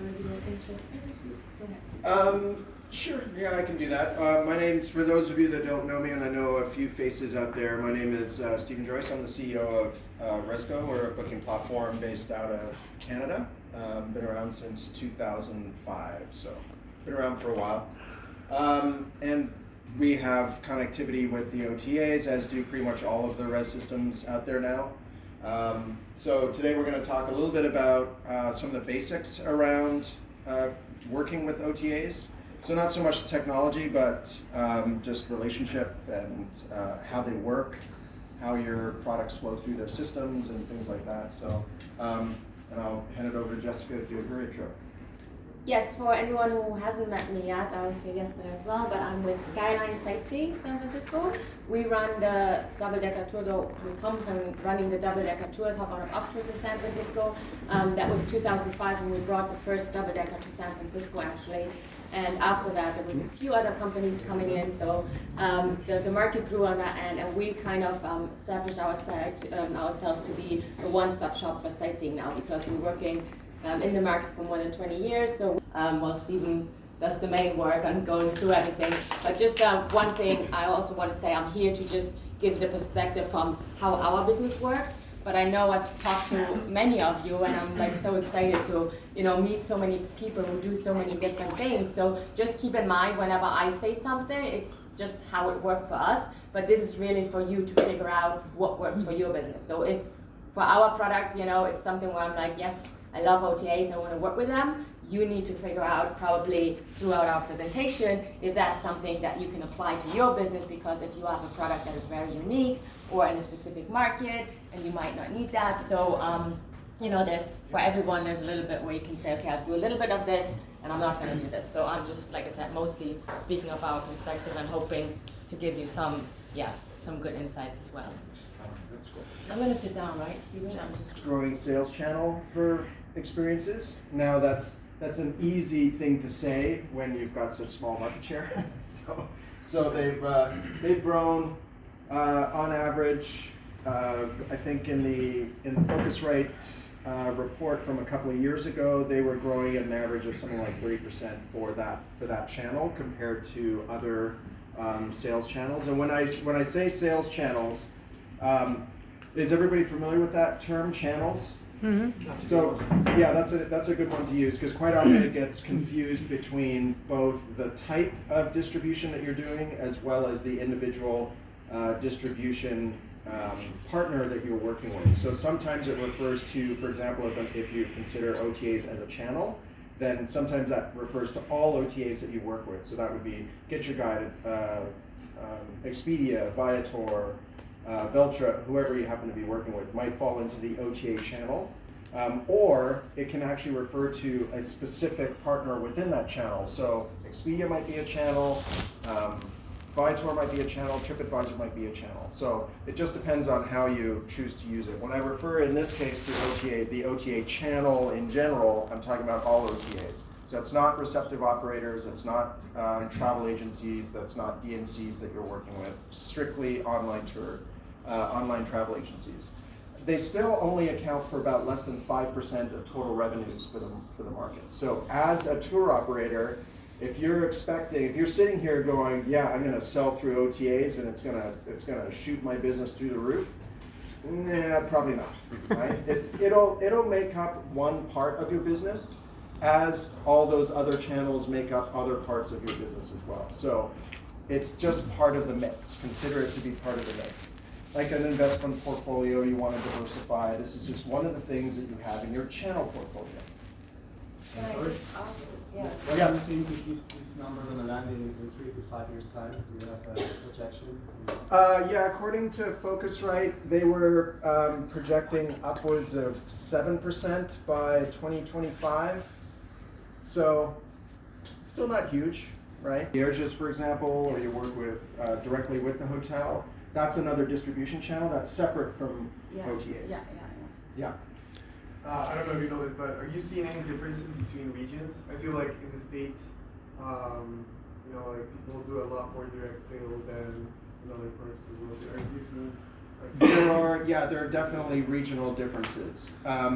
want to do an intro first? Go ahead. Sure, yeah, I can do that. My name's, for those of you that don't know me, and I know a few faces out there, my name is Stephen Joyce. I'm the CEO of Rezgo. We're a booking platform based out of Canada. Been around since 2005, so been around for a while. And we have connectivity with the OTAs, as do pretty much all of the res systems out there now. So today we're going to talk a little bit about some of the basics around working with OTAs. So not so much technology, but just relationship and how they work, how your products flow through their systems and things like that. So, and I'll hand it over to Jessica to do her intro. Yes, for anyone who hasn't met me yet, I was here yesterday as well, but I'm with Skyline Sightseeing San Francisco. We run the double-decker tours, or we come from running the double-decker tours, hop on and off tours in San Francisco. That was 2005 when we brought the first double-decker to San Francisco, actually. And after that, there was a few other companies coming in, so the market grew on that end, and we kind of established ourselves to be a one-stop shop for sightseeing now, because we're working in the market for more than 20 years. So while Stephen does the main work on going through everything. But just one thing I also want to say, I'm here to just give the perspective from how our business works. But I know I've talked to many of you, and I'm like so excited to meet so many people who do so many different things. So just keep in mind, whenever I say something, it's just how it worked for us. But this is really for you to figure out what works for your business. So if for our product, it's something where I'm like, yes, I love OTAs, I want to work with them. You need to figure out probably throughout our presentation if that's something that you can apply to your business, because if you have a product that is very unique or in a specific market, and you might not need that. So, there's, for everyone, there's a little bit where you can say, okay, I'll do a little bit of this, and I'm not going to do this. So I'm just, like I said, mostly speaking of our perspective and hoping to give you some good insights as well. That's cool. I'm going to sit down, right, Steven? I'm just Growing sales channel for experiences. Now that's an easy thing to say when you've got such small market share. so they've grown on average. I think in the Focusrite report from a couple of years ago, they were growing at an average of something like 30% for that channel compared to other sales channels. And when I say sales channels, is everybody familiar with that term, channels? Mm-hmm. So yeah, that's a good one to use, because quite often it gets confused between both the type of distribution that you're doing as well as the individual distribution partner that you're working with. So sometimes it refers to, for example, if you consider OTAs as a channel, then sometimes that refers to all OTAs that you work with. So that would be Get Your Guide, Expedia, Viator, Veltra, whoever you happen to be working with, might fall into the OTA channel, or it can actually refer to a specific partner within that channel. So Expedia might be a channel, Viator might be a channel, TripAdvisor might be a channel. So it just depends on how you choose to use it. When I refer in this case to OTA, the OTA channel in general, I'm talking about all OTAs. So it's not receptive operators, it's not travel agencies, that's not DMCs that you're working with, strictly online travel agencies. They still only account for about less than 5% of total revenues for the market. So as a tour operator, if you're sitting here going, yeah, I'm going to sell through OTAs and it's going to shoot my business through the roof, nah, probably not. Right? It'll make up one part of your business, as all those other channels make up other parts of your business as well. So it's just part of the mix. Consider it to be part of the mix. Like an investment portfolio, you want to diversify. This is just one of the things that you have in your channel portfolio. yeah. Yes. Do you think this number is going to land in 3 to 5 years' time? Do you have a projection? Yeah, according to Focusrite, they were projecting upwards of 7% by 2025. So still not huge, right? Concierges, for example, or you work with directly with the hotel. That's another distribution channel that's separate from OTAs. Yeah. I don't know if you know this, but are you seeing any differences between regions? I feel like in the States, like people do a lot more direct sales than in other parts of the world. Are you seeing There are definitely regional differences.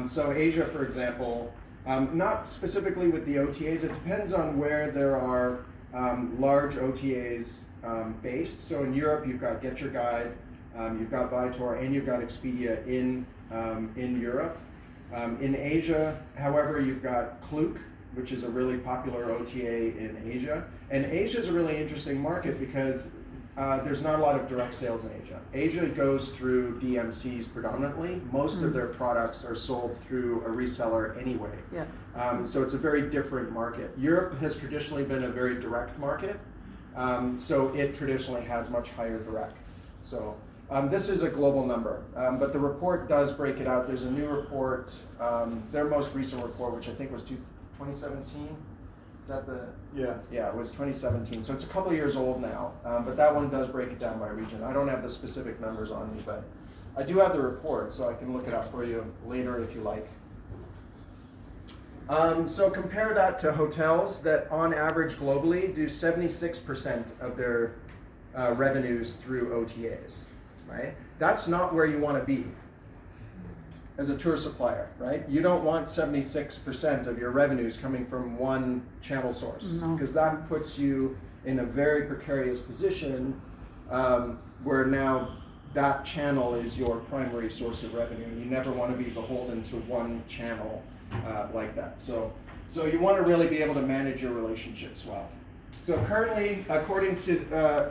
So Asia, for example, Not specifically with the OTAs, it depends on where there are large OTAs based. So in Europe, you've got Get Your Guide, you've got Viator, and you've got Expedia in Europe. In Asia, however, you've got Klook, which is a really popular OTA in Asia. And Asia is a really interesting market because there's not a lot of direct sales in Asia. Asia goes through DMCs predominantly. Most of their products are sold through a reseller anyway. Yeah. So it's a very different market. Europe has traditionally been a very direct market, so it traditionally has much higher direct. So this is a global number, but the report does break it out. There's a new report, their most recent report, which I think was 2017. Is that the? Yeah, it was 2017. So it's a couple of years old now, but that one does break it down by region. I don't have the specific numbers on me, but I do have the report, so I can look it up for you later if you like. So compare that to hotels that on average globally do 76% of their revenues through OTAs, right? That's not where you want to be as a tour supplier, right? You don't want 76% of your revenues coming from one channel source, because that puts you in a very precarious position where now that channel is your primary source of revenue. You never want to be beholden to one channel like that. So you want to really be able to manage your relationships well. So currently, according to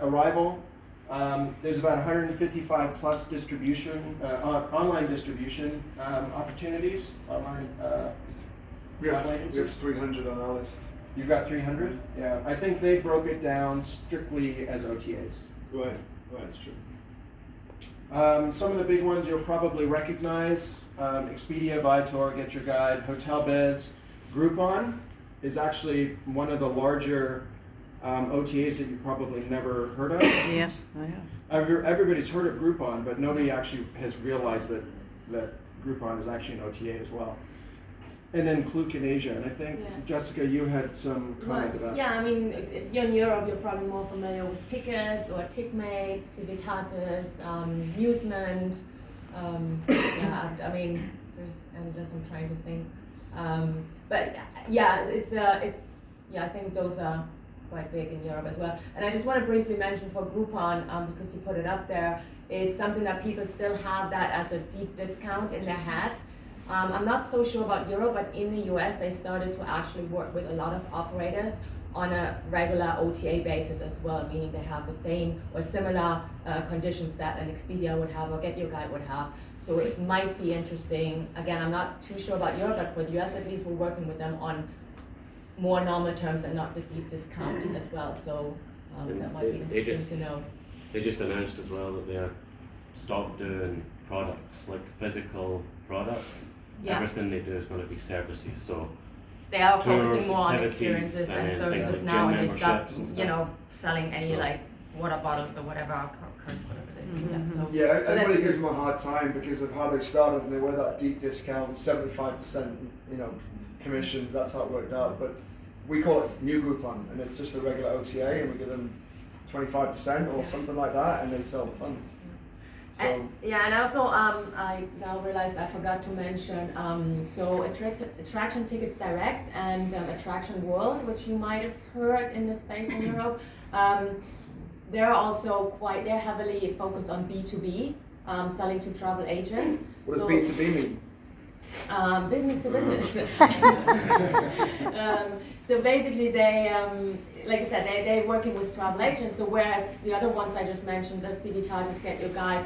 Arival, there's about 155 plus distribution, online distribution opportunities. Online. We have 300 on our list. You've got 300? Yeah, I think they broke it down strictly as OTAs. Right, that's true. Some of the big ones you'll probably recognize: Expedia, Viator, Get Your Guide, Hotel Beds. Groupon is actually one of the larger OTAs that you probably never heard of. Yes, I have. Everybody's heard of Groupon, but nobody actually has realized that Groupon is actually an OTA as well. And then Klook in Asia, and I think, Jessica, you had some comment about. Yeah, I mean, if you're in Europe, you're probably more familiar with tickets or Tickmate, Civitatis, Newsment. Yeah, I mean, there's endless. I'm trying to think. But yeah, I think those are quite big in Europe as well. And I just want to briefly mention for Groupon, because you put it up there, it's something that people still have that as a deep discount in their heads. I'm not so sure about Europe, but in the US, they started to actually work with a lot of operators on a regular OTA basis as well, meaning they have the same or similar conditions that an Expedia would have or Get Your Guide would have. So it might be interesting. Again, I'm not too sure about Europe, but for the US at least, we're working with them on more normal terms and not the deep discount as well. So that might be interesting to know. They just announced as well that they're stopped doing products, like physical products. Yeah. Everything they do is going to be services. So they are tours, focusing more on activities, experiences and services like now, gym and they stop, memberships and stuff. selling any So- like water bottles or whatever, curse, whatever they do. Mhm. So Yeah, so everybody that's gives them a hard time because of how they started and they were that deep discount, 75%, commissions, that's how it worked out. But we call it new Groupon, and it's just a regular OTA, and we give them 25% or something like that, and they sell tons. So and also I now realized I forgot to mention, so Attraction Tickets Direct and Attraction World, which you might have heard in the space in Europe, they're also they're heavily focused on B2B, selling to travel agents. what does B2B mean? Business to business. So basically they, like I said, they're working with travel agents, so whereas the other ones I just mentioned, the Civitatis, Get Your Guide,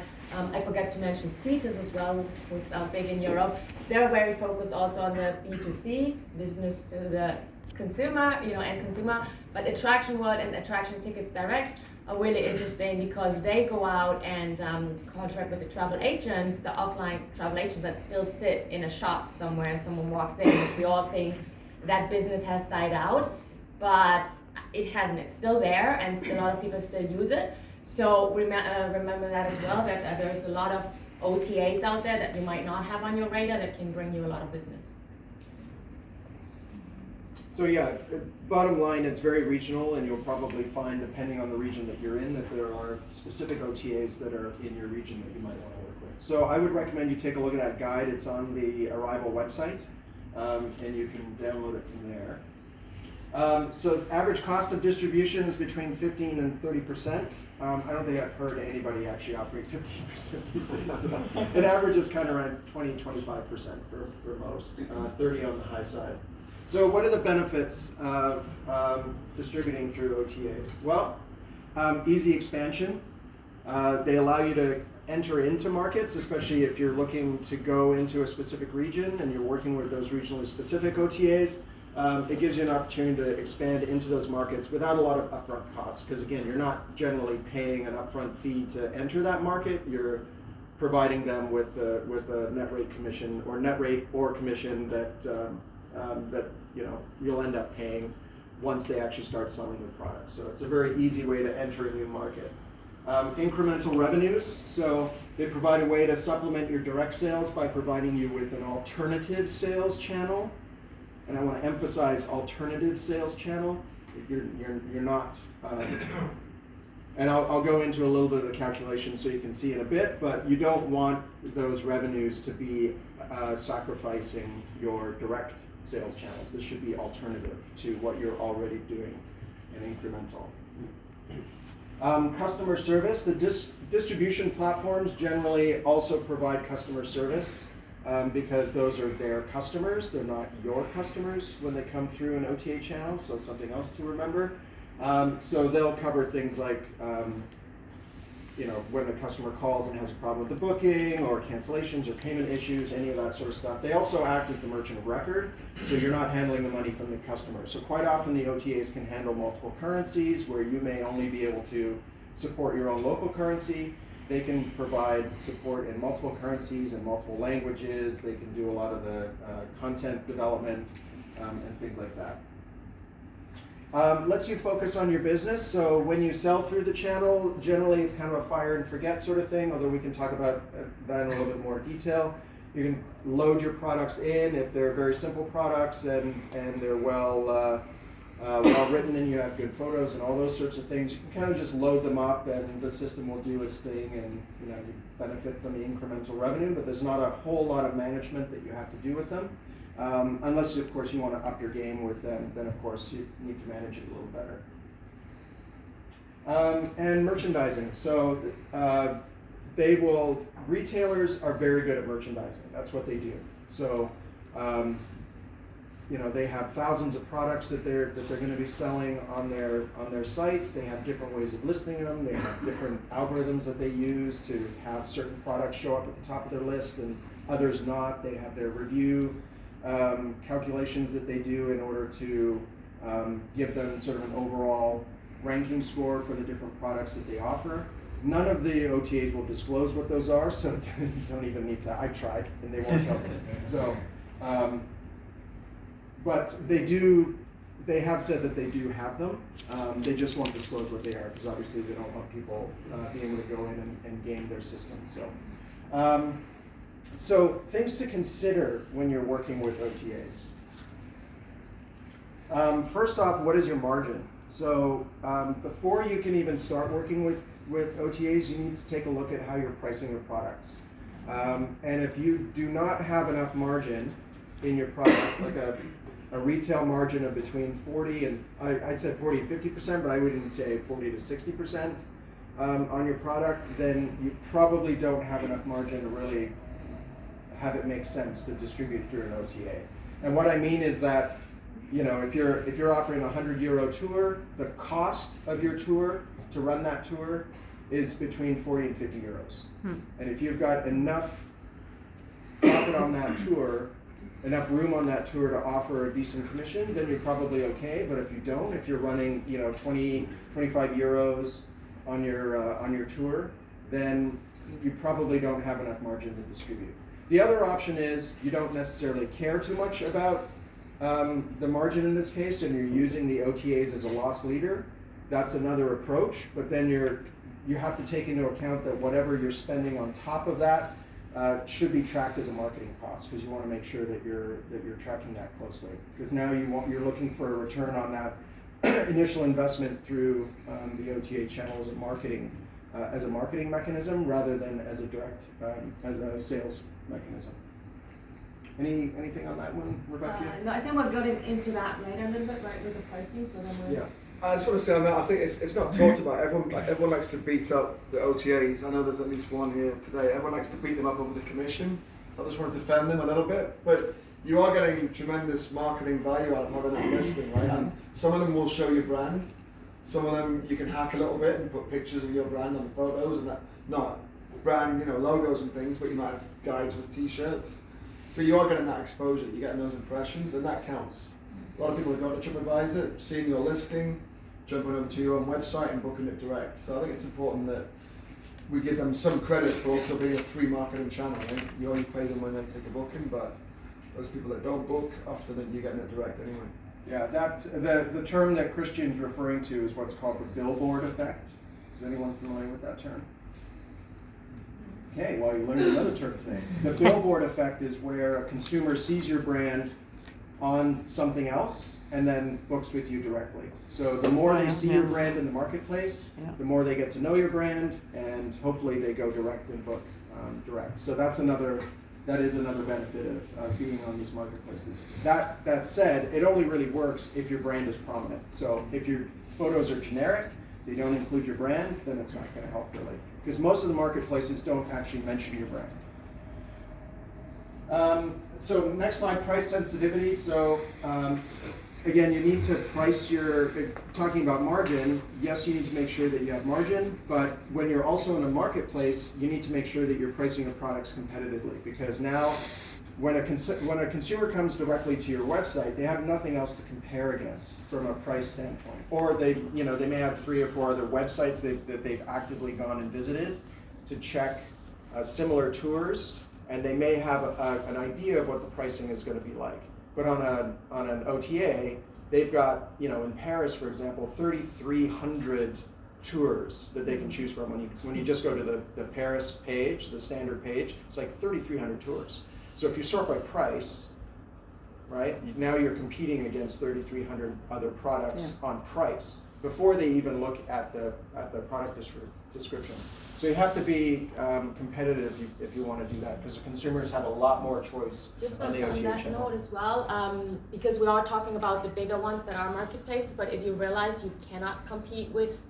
I forgot to mention Cetus as well, who's big in Europe. They're very focused also on the B2C, business to the consumer, end consumer, but Attraction World and Attraction Tickets Direct are really interesting because they go out and contract with the travel agents, the offline travel agents that still sit in a shop somewhere and someone walks in, which we all think that business has died out, but it hasn't. It's still there and still a lot of people still use it. So remember that as well, that there's a lot of OTAs out there that you might not have on your radar that can bring you a lot of business. So yeah, bottom line, it's very regional, and you'll probably find, depending on the region that you're in, that there are specific OTAs that are in your region that you might want to work with. So I would recommend you take a look at that guide. It's on the Arival website. and you can download it from there. So average cost of distribution is between 15 and 30%. I don't think I've heard anybody actually operate 15% these days. So it averages kind of around 20-25% for most, 30 on the high side. So what are the benefits of distributing through OTAs? Well, easy expansion. They allow you to enter into markets, especially if you're looking to go into a specific region and you're working with those regionally specific OTAs. It gives you an opportunity to expand into those markets without a lot of upfront costs, because again, you're not generally paying an upfront fee to enter that market. You're providing them with a net rate commission or net rate or commission that you'll end up paying once they actually start selling the product. So it's a very easy way to enter a new market. Incremental revenues, so they provide a way to supplement your direct sales by providing you with an alternative sales channel. And I want to emphasize alternative sales channel. You're not, and I'll go into a little bit of the calculation so you can see in a bit, but you don't want those revenues to be sacrificing your direct sales channels. This should be alternative to what you're already doing and incremental. Customer service, the distribution platforms generally also provide customer service. Because those are their customers, they're not your customers when they come through an OTA channel, so it's something else to remember. So they'll cover things like, when the customer calls and has a problem with the booking, or cancellations, or payment issues, any of that sort of stuff. They also act as the merchant of record, so you're not handling the money from the customer. So quite often the OTAs can handle multiple currencies, where you may only be able to support your own local currency. They can provide support in multiple currencies and multiple languages. They can do a lot of the content development and things like that. Lets you focus on your business. So when you sell through the channel, generally it's kind of a fire and forget sort of thing, although we can talk about that in a little bit more detail. You can load your products in if they're very simple products and they're well written and you have good photos and all those sorts of things. You can kind of just load them up and the system will do its thing, and you benefit from the incremental revenue, but there's not a whole lot of management that you have to do with them. Unless, of course, you want to up your game with them, then of course you need to manage it a little better. And merchandising. So retailers are very good at merchandising. That's what they do. So they have thousands of products that they're going to be selling on their sites. They have different ways of listing them. They have different algorithms that they use to have certain products show up at the top of their list and others not. They have their review calculations that they do in order to give them sort of an overall ranking score for the different products that they offer. None of the OTAs will disclose what those are, so you don't even need to. I've tried, and they won't tell me. So. But they have said that they do have them. They just won't disclose what they are, because obviously they don't want people being able to go in and game their system. So things to consider when you're working with OTAs. First off, what is your margin? So before you can even start working with OTAs, you need to take a look at how you're pricing your products. And if you do not have enough margin in your product, like a retail margin of between 40 and, I'd say 40 and 50%, but I wouldn't say 40 to 60% on your product, then you probably don't have enough margin to really have it make sense to distribute through an OTA. And what I mean is that, if you're offering a €100 tour, the cost of your tour to run that tour is between 40 and 50 euros. And if you've got enough profit on that tour, enough room on that tour to offer a decent commission, then you're probably okay. But if you don't, if you're running 20, 25 euros on your tour, then you probably don't have enough margin to distribute. The other option is you don't necessarily care too much about the margin in this case, and you're using the OTAs as a loss leader. That's another approach, but then you have to take into account that whatever you're spending on top of that should be tracked as a marketing cost, because you want to make sure that you're tracking that closely. Because now you're looking for a return on that initial investment through the OTA channel as a marketing mechanism rather than as a direct as a sales mechanism. Anything on that one, Rebecca? No, I think we're getting into that later a little bit, right, with the pricing, so then we'll... Yeah. I just want to say on that, I think it's not talked about. Everyone likes to beat up the OTAs. I know there's at least one here today. Everyone likes to beat them up over the commission. So I just want to defend them a little bit. But you are getting tremendous marketing value out of having that listing, right? And some of them will show your brand. Some of them you can hack a little bit and put pictures of your brand on the photos and that, not brand, logos and things, but you might have guides with t-shirts. So you are getting that exposure, you're getting those impressions, and that counts. A lot of people go to TripAdvisor, seeing your listing, jumping over to your own website and booking it direct. So I think it's important that we give them some credit for also being a free marketing channel. Right? You only pay them when they take a booking, but those people that don't book, often you're getting it direct anyway. Yeah, the term that Christian's referring to is what's called the Billboard Effect. Is anyone familiar with that term? Okay, well, you learned another term today. The Billboard Effect is where a consumer sees your brand on something else and then books with you directly. So the more they see your brand in the marketplace, the more they get to know your brand, and hopefully they go direct and book direct. So that is another benefit of being on these marketplaces. That said, it only really works if your brand is prominent. So if your photos are generic, they don't include your brand, then it's not going to help really. Because most of the marketplaces don't actually mention your brand. So next slide, price sensitivity. So again, you need to price talking about margin, yes, you need to make sure that you have margin, but when you're also in a marketplace, you need to make sure that you're pricing your products competitively, because now when a consumer comes directly to your website, they have nothing else to compare against from a price standpoint. Or they may have 3 or 4 other websites that they've actively gone and visited to check similar tours, and they may have an idea of what the pricing is going to be like. But on an OTA, they've got, in Paris, for example, 3,300 tours that they can choose from. When you just go to the Paris page, the standard page, it's like 3,300 tours. So if you sort by price, right, now you're competing against 3,300 other products on price before they even look at the product descriptions. So you have to be competitive if you want to do that, because the consumers have a lot more choice on the OTA that channel. note as well, because we are talking about the bigger ones that are marketplaces, but if you realize you cannot compete with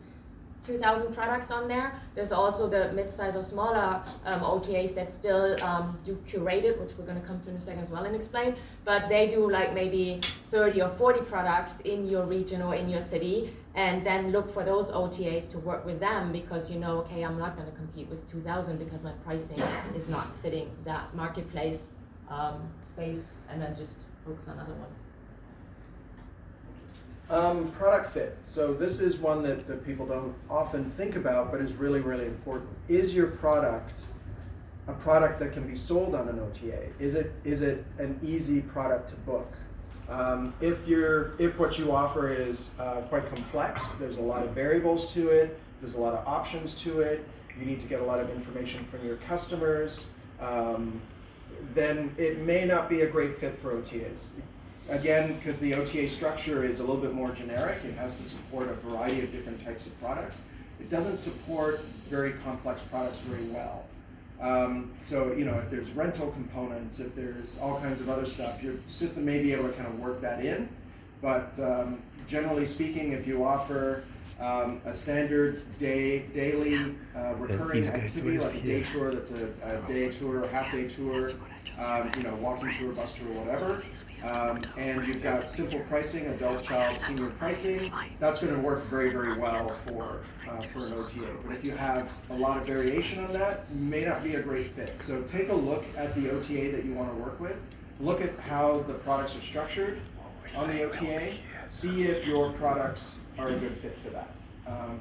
2,000 products on there, there's also the mid-size or smaller OTAs that still do curated, which we're going to come to in a second as well and explain, but they do like maybe 30 or 40 products in your region or in your city, and then look for those OTAs to work with them, because okay, I'm not going to compete with 2,000 because my pricing is not fitting that marketplace space, and then just focus on other ones. Product fit. So this is one that people don't often think about, but is really, really important. Is your product a product that can be sold on an OTA? Is it an easy product to book? If what you offer is quite complex, there's a lot of variables to it, there's a lot of options to it, you need to get a lot of information from your customers, then it may not be a great fit for OTAs. Again, because the OTA structure is a little bit more generic, it has to support a variety of different types of products. It doesn't support very complex products very well. So, if there's rental components, if there's all kinds of other stuff, your system may be able to kind of work that in. But generally speaking, if you offer a standard daily recurring activity, like a day tour that's a day tour, half-day tour, walking tour, bus tour, whatever, and you've got simple pricing, adult, child, senior pricing, that's going to work very, very well for an OTA. But if you have a lot of variation on that, it may not be a great fit. So take a look at the OTA that you want to work with. Look at how the products are structured on the OTA. See if your products are a good fit for that.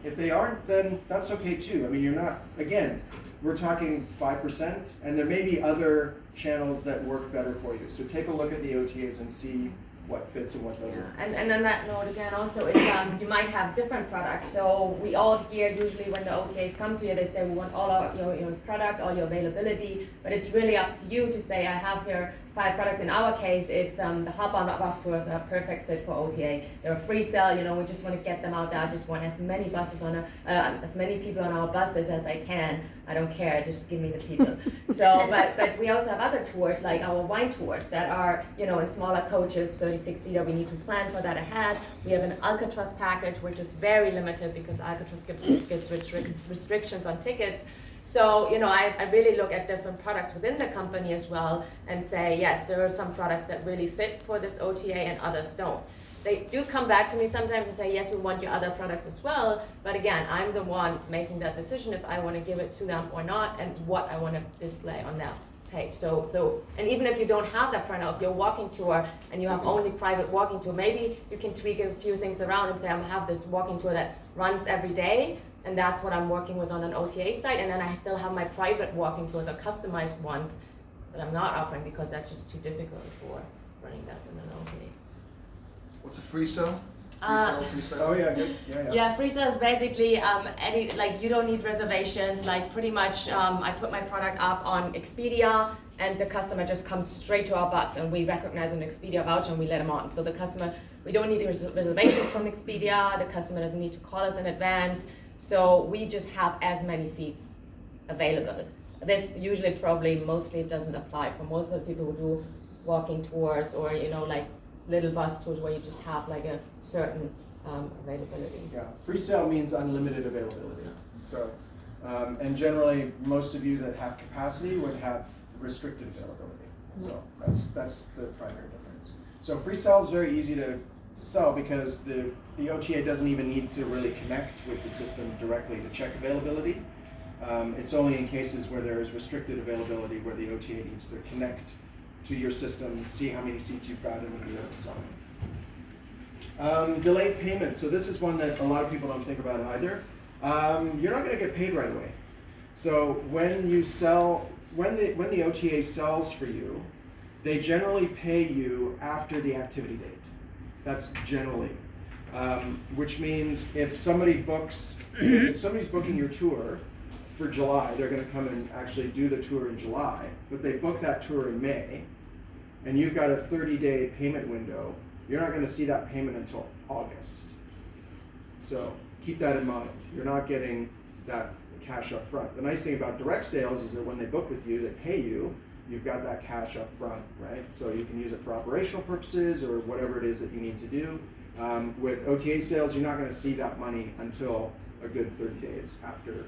If they aren't, then that's okay too. I mean, you're not, again, we're talking 5%, and there may be other channels that work better for you. So take a look at the OTAs and see what fits and what doesn't. Yeah. And on that note again also is you might have different products. So we all hear usually when the OTAs come to you, they say we want all of your product, all your availability, but it's really up to you to say I have here 5 products. In our case, it's the hop on, hop off tours are a perfect fit for OTA. They're a free sale, you know, we just want to get them out there. I just want as many buses on as many people on our buses as I can. I don't care, just give me the people. So, but we also have other tours, like our wine tours that are, you know, in smaller coaches, 36-seater. We need to plan for that ahead. We have an Alcatraz package, which is very limited because Alcatraz gives restrictions on tickets. So, you know, I really look at different products within the company as well and say, yes, there are some products that really fit for this OTA and others don't. They do come back to me sometimes and say, yes, we want your other products as well. But again, I'm the one making that decision if I want to give it to them or not and what I want to display on that page. So, and even if you don't have that for now, if you're walking tour and you have only private walking tour, maybe you can tweak a few things around and say, I have this walking tour that runs every day. And that's what I'm working with on an OTA site. And then I still have my private walking tours or customized ones that I'm not offering because that's just too difficult for running that in an OTA. What's a free sale? Free sale? Oh yeah, good. Yeah. Yeah, free sale is basically you don't need reservations. Like pretty much, I put my product up on Expedia, and the customer just comes straight to our bus, and we recognize an Expedia voucher and we let them on. So the customer, we don't need reservations from Expedia. The customer doesn't need to call us in advance. So we just have as many seats available. This usually mostly doesn't apply for most of the people who do walking tours or, you know, like little bus tours where you just have like a certain availability. Yeah, free sale means unlimited availability. So, and generally most of you that have capacity would have restricted availability. So that's the primary difference. So free sale is very easy to sell because the OTA doesn't even need to really connect with the system directly to check availability. It's only in cases where there is restricted availability where the OTA needs to connect to your system, see how many seats you've got, and be able to sell them. Delayed payment. So this is one that a lot of people don't think about either. You're not going to get paid right away. So when you sell, when the OTA sells for you, they generally pay you after the activity date. That's generally, which means if somebody's booking your tour for July, they're going to come and actually do the tour in July, but they book that tour in May, and you've got a 30-day payment window, you're not going to see that payment until August. So keep that in mind. You're not getting that cash up front. The nice thing about direct sales is that when they book with you, they pay you, you've got that cash up front, right? So you can use it for operational purposes or whatever it is that you need to do. With OTA sales, you're not going to see that money until a good 30 days after,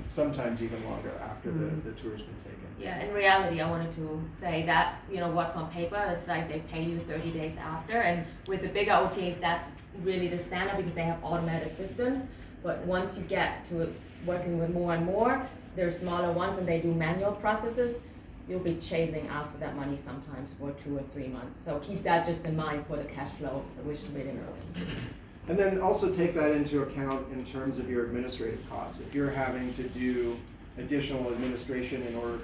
sometimes even longer after the tour's been taken. Yeah, in reality, I wanted to say that's, you know, what's on paper. It's like they pay you 30 days after, and with the bigger OTAs, that's really the standard because they have automated systems. But once you get to working with more and more, there's smaller ones and they do manual processes. You'll be chasing after that money sometimes for 2 or 3 months. So keep that just in mind for the cash flow, which is really important. And then also take that into account in terms of your administrative costs. If you're having to do additional administration in order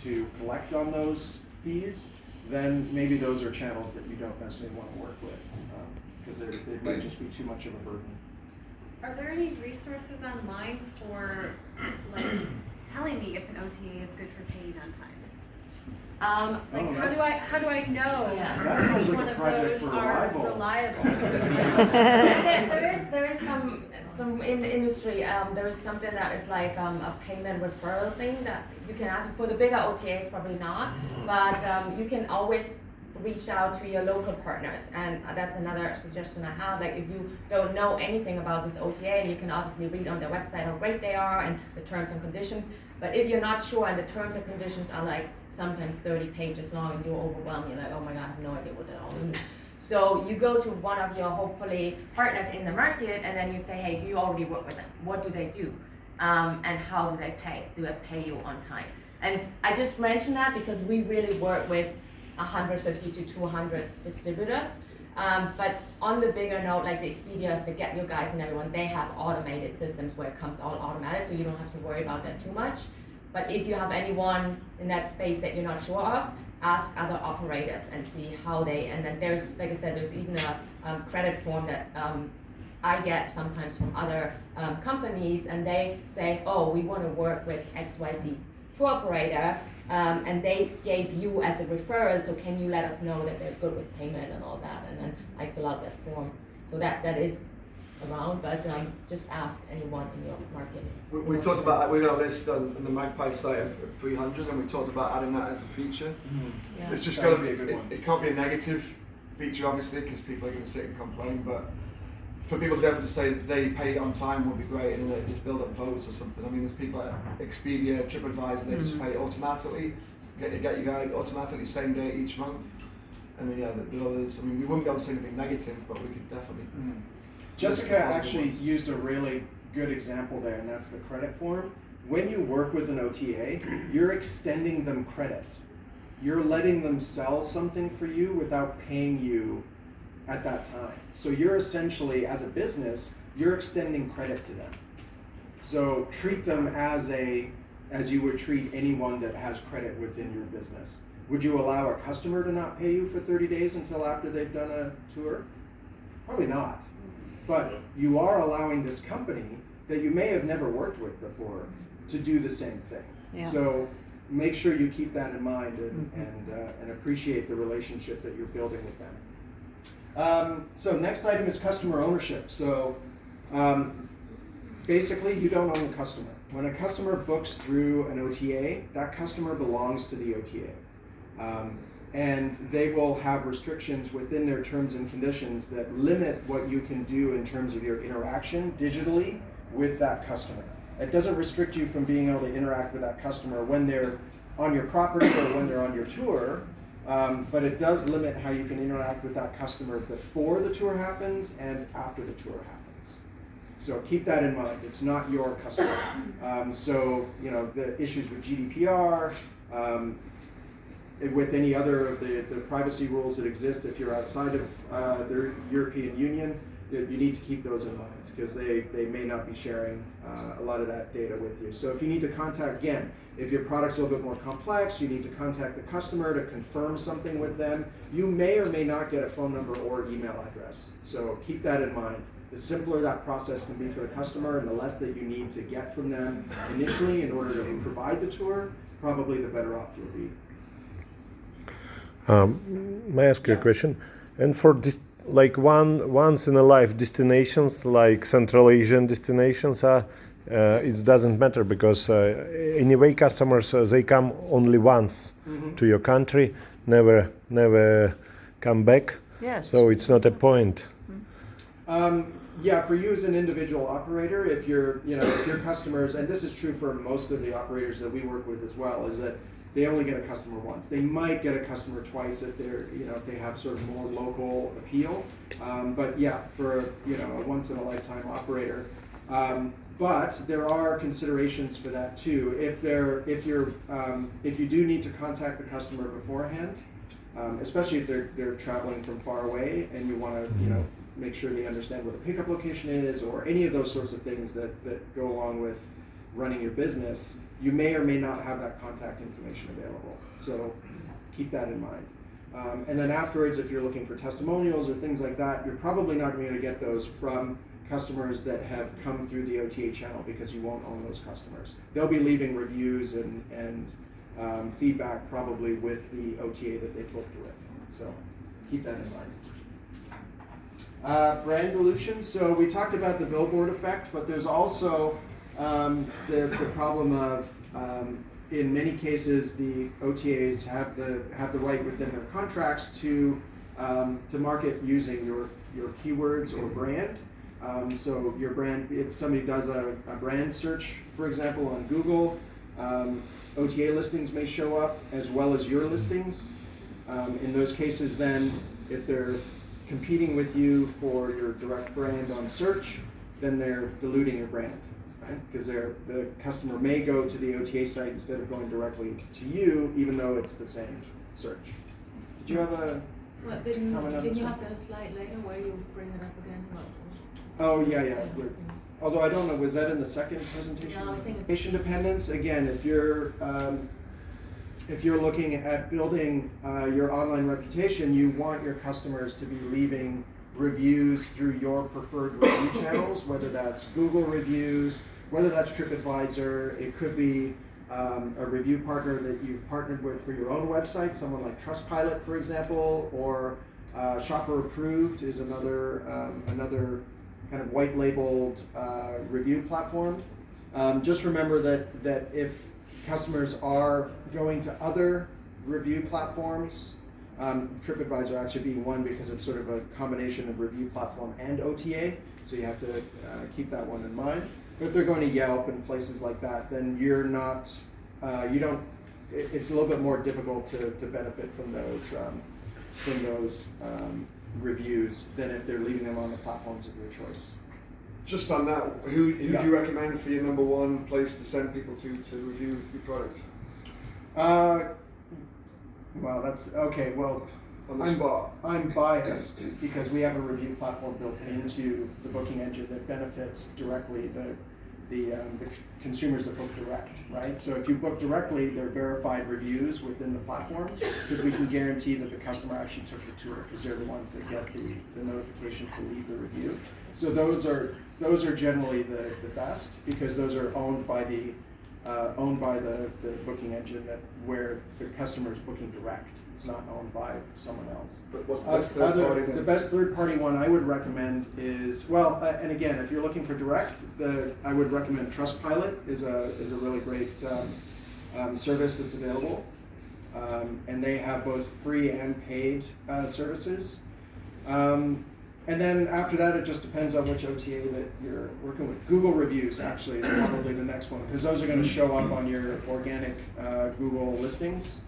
to collect on those fees, then maybe those are channels that you don't necessarily want to work with because it might just be too much of a burden. Are there any resources online for like telling me if an OTA is good for paying on time? How do I know That sounds like one a of project those for are Arival. reliable? there is some in the industry. There is something that is like a payment referral thing that you can ask for. The bigger OTAs probably not, but you can always reach out to your local partners, and that's another suggestion I have. Like if you don't know anything about this OTA, and you can obviously read on their website how great they are and the terms and conditions. But if you're not sure and the terms and conditions are like sometimes 30 pages long and you're overwhelmed, you're like, oh my God, I have no idea what that all means. So you go to one of your hopefully partners in the market and then you say, hey, do you already work with them? What do they do? And how do they pay? Do they pay you on time? And I just mentioned that because we really work with 150 to 200 distributors. But on the bigger note, like the Expedias, the Get Your Guides and everyone, they have automated systems where it comes all automatic, so you don't have to worry about that too much. But if you have anyone in that space that you're not sure of, ask other operators and see how they, and then there's, like I said, there's even a credit form that I get sometimes from other companies, and they say, oh, we want to work with XYZ tour operator, and they gave you as a referral, so can you let us know that they're good with payment and all that, and then I fill out that form. So that is around, but just ask anyone in your market. We talked about, we got a list on the Magpie site of 300, and we talked about adding that as a feature. Yeah. It's just got to be, it can't be a negative feature obviously, because people are going to sit and complain, but for people to be able to say that they pay on time would be great, and then they just build up votes or something. I mean, there's people like Expedia, TripAdvisor, they just pay automatically, get your guide automatically same day each month. And then the others, I mean, we wouldn't be able to say anything negative, but we could definitely. Jessica actually used a really good example there, and that's the credit form. When you work with an OTA, you're extending them credit. You're letting them sell something for you without paying you at that time. So you're essentially, as a business, you're extending credit to them. So treat them as you would treat anyone that has credit within your business. Would you allow a customer to not pay you for 30 days until after they've done a tour? Probably not. But you are allowing this company that you may have never worked with before to do the same thing. Yeah. So make sure you keep that in mind and appreciate the relationship that you're building with them. So next item is customer ownership. So basically you don't own the customer. When a customer books through an OTA, that customer belongs to the OTA. And they will have restrictions within their terms and conditions that limit what you can do in terms of your interaction digitally with that customer. It doesn't restrict you from being able to interact with that customer when they're on your property or when they're on your tour, but it does limit how you can interact with that customer before the tour happens and after the tour happens. So keep that in mind. It's not your customer. So the issues with GDPR, with any other of the privacy rules that exist, if you're outside of the European Union, you need to keep those in mind because they may not be sharing a lot of that data with you. So if you need to contact, again, if your product's a little bit more complex, you need to contact the customer to confirm something with them. You may or may not get a phone number or email address. So keep that in mind. The simpler that process can be for the customer and the less that you need to get from them initially in order to provide the tour, probably the better off you'll be. May I ask you a question? And for this, like once in a life destinations, like Central Asian destinations, it doesn't matter because anyway customers they come only once to your country, never come back. Yes. So it's not a point. Yeah, for you as an individual operator, if your customers, and this is true for most of the operators that we work with as well, is that they only get a customer once. They might get a customer twice if they're, if they have sort of more local appeal. But yeah, for a once in a lifetime operator. But there are considerations for that too. If you do need to contact the customer beforehand, especially if they're traveling from far away and you want to, make sure they understand what the pickup location is or any of those sorts of things that go along with running your business, you may or may not have that contact information available. So keep that in mind. And then afterwards, if you're looking for testimonials or things like that, you're probably not going to get those from customers that have come through the OTA channel because you won't own those customers. They'll be leaving reviews and feedback probably with the OTA that they booked with. So keep that in mind. Brand dilution. So we talked about the Billboard Effect, but there's also the problem of, in many cases, the OTAs have the right within their contracts to market using your keywords or brand. So your brand, if somebody does a brand search, for example, on Google, OTA listings may show up as well as your listings. In those cases, then, if they're competing with you for your direct brand on search, then they're diluting your brand. Because the customer may go to the OTA site instead of going directly to you, even though it's the same search. Did you have a Didn't comment on you this have one? the slide later where you bring it up again? Oh, yeah. Although I don't know, was that in the second presentation? No, I think it's... Location dependence, again, if you're looking at building your online reputation, you want your customers to be leaving reviews through your preferred review channels, whether that's Google reviews, whether that's TripAdvisor, it could be a review partner that you've partnered with for your own website, someone like Trustpilot, for example, or Shopper Approved is another kind of white labeled review platform. Just remember that if customers are going to other review platforms, TripAdvisor actually being one because it's sort of a combination of review platform and OTA, so you have to keep that one in mind. But if they're going to Yelp and places like that, then you're not, it's a little bit more difficult to benefit from those reviews than if they're leaving them on the platforms of your choice. Just on that, who do you recommend for your number one place to send people to review your product? Well, that's okay. Well, on the spot, I'm biased because we have a review platform built into the booking engine that benefits directly the consumers that book direct, right? So if you book directly, they're verified reviews within the platform because we can guarantee that the customer actually took the tour because they're the ones that get the notification to leave the review. So those are generally the best because those are owned by the booking engine where the customer is booking direct. It's not owned by someone else. But what's the best third party then? The best third party one I would recommend is, well, and again, if you're looking for direct, I would recommend Trustpilot is a really great service that's available. And they have both free and paid services. And then after that, it just depends on which OTA that you're working with. Google reviews actually is probably the next one because those are going to show up on your organic Google listings.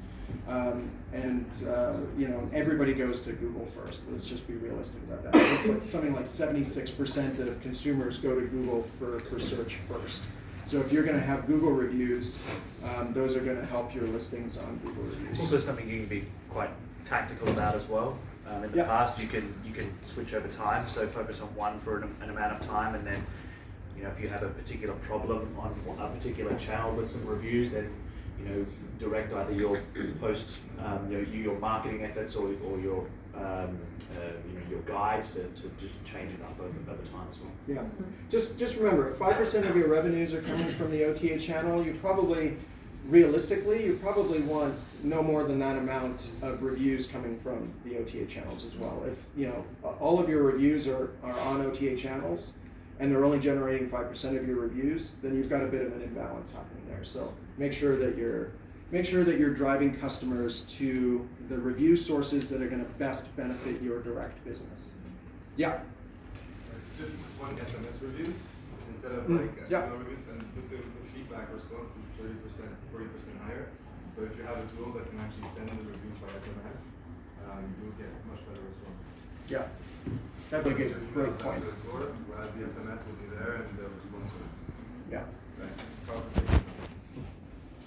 Everybody goes to Google first. Let's just be realistic about that. It's like something like 76% of consumers go to Google for search first. So if you're going to have Google reviews, those are going to help your listings on Google reviews. Also something you can be quite tactical about as well. In the past, you can switch over time, so focus on one for an amount of time, and then if you have a particular problem on a particular channel with some reviews, then direct either your posts, your marketing efforts, or your your guides to just change it up over time as well. Yeah, just remember, if 5% of your revenues are coming from the OTA channel, realistically, you probably want no more than that amount of reviews coming from the OTA channels as well. If all of your reviews are on OTA channels and they're only generating 5% of your reviews, then you've got a bit of an imbalance happening there. So make sure that you're driving customers to the review sources that are going to best benefit your direct business. Yeah. Just one SMS reviews instead of reviews, and the feedback response is 30%, 40% higher. So if you have a tool that can actually send the reviews by SMS, you'll get much better response. Yeah, that's a great point. The SMS will be there and the response is. Yeah. Right.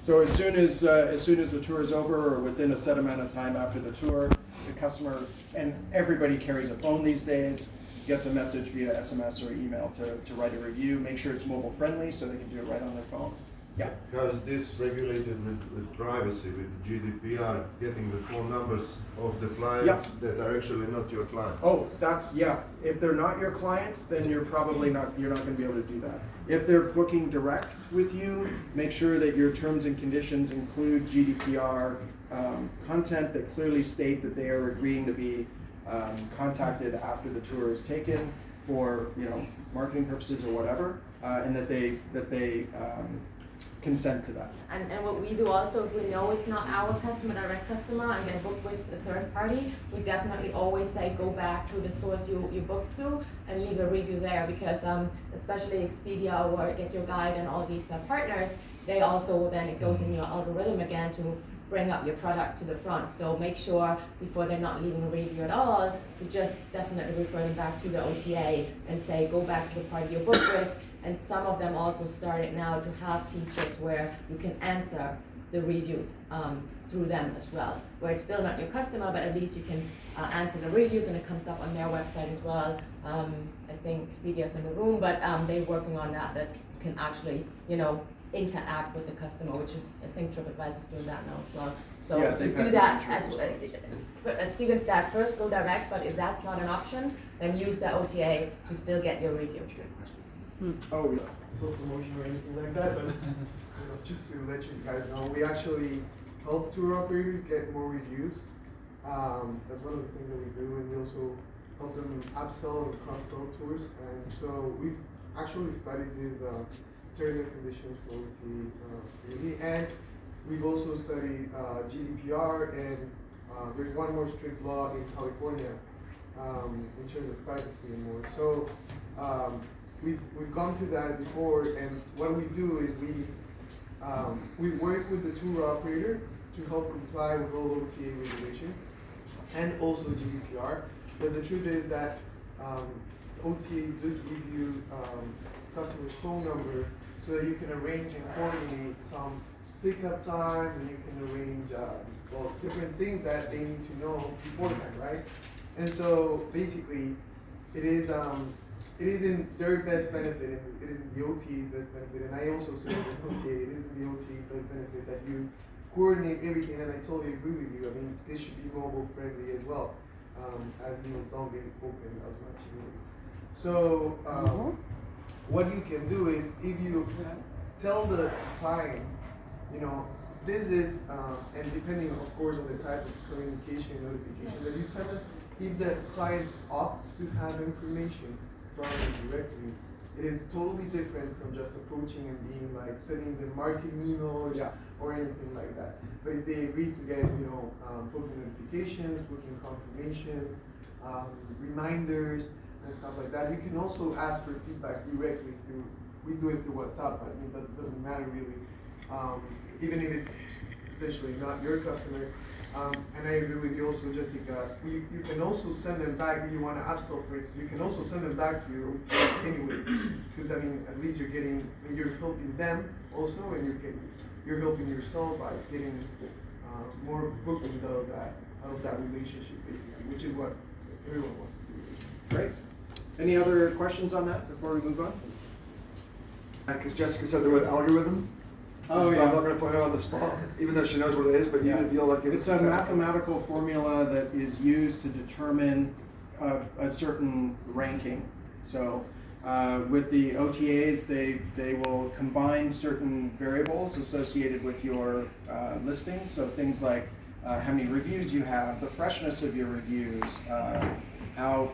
So as soon as the tour is over, or within a set amount of time after the tour, the customer, and everybody carries a phone these days, gets a message via SMS or email to write a review. Make sure it's mobile friendly so they can do it right on their phone. Yeah. How is this regulated with privacy, with GDPR, getting the phone numbers of the clients that are actually not your clients? Oh, if they're not your clients, then you're probably not going to be able to do that. If they're booking direct with you, make sure that your terms and conditions include GDPR content that clearly state that they are agreeing to be contacted after the tour is taken for marketing purposes or whatever, and that they consent to that. And what we do also, if we know it's not our customer, direct customer, and they book with a third party, we definitely always say go back to the source you booked to and leave a review there, because especially Expedia or Get Your Guide and all these partners, they also then it goes in your algorithm again to bring up your product to the front. So make sure before they're not leaving a review at all, you just definitely refer them back to the OTA and say go back to the party you booked with. And some of them also started now to have features where you can answer the reviews through them as well, where it's still not your customer, but at least you can answer the reviews and it comes up on their website as well. I think Expedia's in the room, but they're working on that can actually, interact with the customer, which is, I think TripAdvisor's doing that now as well. So to do that, as Steven said, first go direct, but if that's not an option, then use the OTA to still get your review. Oh, yeah. Self-promotion or anything like that, but just to let you guys know, we actually help tour operators get more reviews. That's one of the things that we do, and we also help them upsell and cross-sell tours. And so we've actually studied these terms and conditions for OTAs really, and we've also studied GDPR, and there's one more strict law in California in terms of privacy and more. So we've gone through that before, and what we do is we work with the tour operator to help comply with all OTA regulations and also GDPR. But the truth is that OTA do give you customer's phone number so that you can arrange and coordinate some pickup time, and you can arrange well, different things that they need to know beforehand, right? And so basically, it is in their best benefit, and it is in the OTA's best benefit. And I also say that OTA, it is in the OTA's best benefit that you coordinate everything. And I totally agree with you. I mean, this should be mobile friendly as well, as deals don't get open as much anyways. So what you can do is, if you tell the client, this is, and depending of course on the type of communication and notification that you send them, if the client opts to have information from you directly, it is totally different from just approaching and being like sending them marketing emails or anything like that. But if they agree to get, booking notifications, booking confirmations, reminders, and stuff like that, you can also ask for feedback directly through, we do it through WhatsApp, but I mean, that doesn't matter really. Even if it's potentially not your customer. And I agree with you also, Jessica. You can also send them back if you want to upsell, for instance. You can also send them back to your OTA anyways, because I mean, at least you're helping them also, and you're helping yourself by getting more bookings out of that relationship, basically, which is what everyone wants to do. Great. Any other questions on that before we move on? Because Jessica said the word algorithm. Oh yeah. I'm not going to put her on the spot, even though she knows what it is. But you'll like. It's a mathematical formula that is used to determine a certain ranking. So with the OTAs, they will combine certain variables associated with your listing. So things like how many reviews you have, the freshness of your reviews, how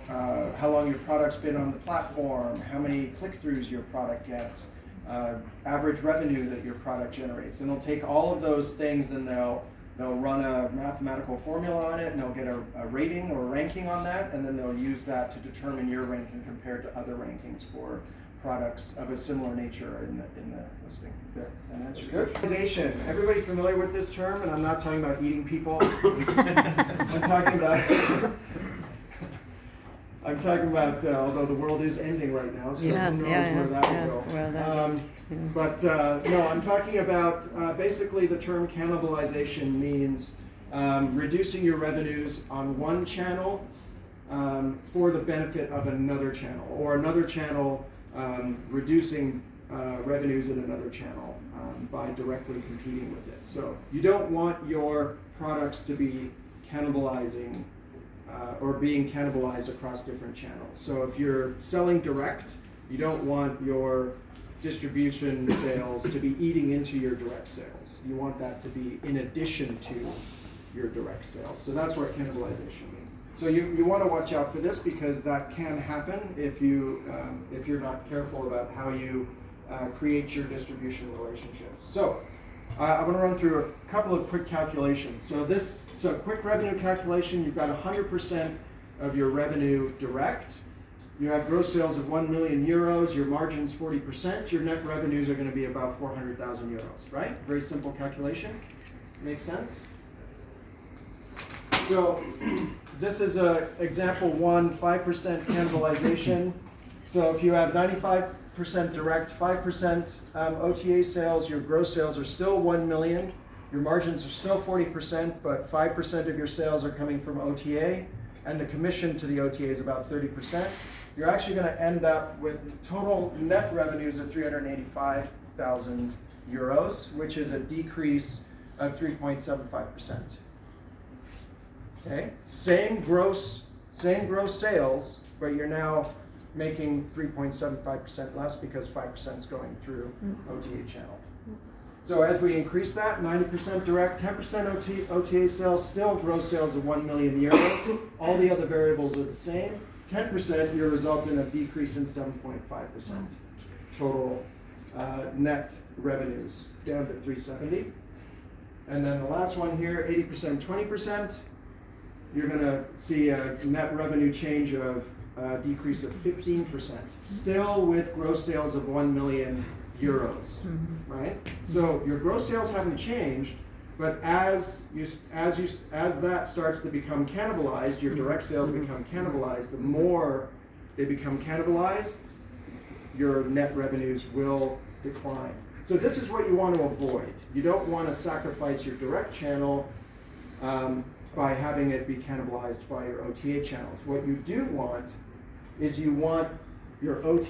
long your product's been on the platform, how many click-throughs your product gets. Average revenue that your product generates, and they'll take all of those things, and they'll run a mathematical formula on it, and they'll get a rating or a ranking on that, and then they'll use that to determine your ranking compared to other rankings for products of a similar nature in the listing. There, and that's good. Organization. Everybody familiar with this term? And I'm not talking about eating people. I'm talking about, although the world is ending right now, so who knows where that will go. But no, I'm talking about basically the term cannibalization means reducing your revenues on one channel for the benefit of another channel, or another channel reducing revenues in another channel by directly competing with it. So you don't want your products to be cannibalizing or being cannibalized across different channels. So if you're selling direct, you don't want your distribution sales to be eating into your direct sales. You want that to be in addition to your direct sales. So that's what cannibalization means. So you want to watch out for this, because that can happen if you're not careful about how you create your distribution relationships. So I'm going to run through a couple of quick calculations. So quick revenue calculation, you've got 100% of your revenue direct. You have gross sales of 1 million euros, your margin's 40%, your net revenues are going to be about 400,000 euros, right? Very simple calculation. Makes sense? So this is example 1, 5% cannibalization. So if you have 95% direct, 5% OTA sales, your gross sales are still 1 million. Your margins are still 40%, but 5% of your sales are coming from OTA, and the commission to the OTA is about 30%. You're actually going to end up with total net revenues of 385,000 euros, which is a decrease of 3.75%. Okay, same gross sales, but you're now making 3.75% less because 5% is going through OTA channel. So as we increase that, 90% direct, 10% OTA sales, still gross sales of 1 million euros. All the other variables are the same. 10%, you result in a decrease in 7.5%. Total net revenues down to 370. And then the last one here, 80%, 20%. You're going to see a net revenue change of decrease of 15%. Still with gross sales of 1 million euros, right? So your gross sales haven't changed, but as that starts to become cannibalized, your direct sales become cannibalized. The more they become cannibalized, your net revenues will decline. So this is what you want to avoid. You don't want to sacrifice your direct channel by having it be cannibalized by your OTA channels. What you do want is you want your OTA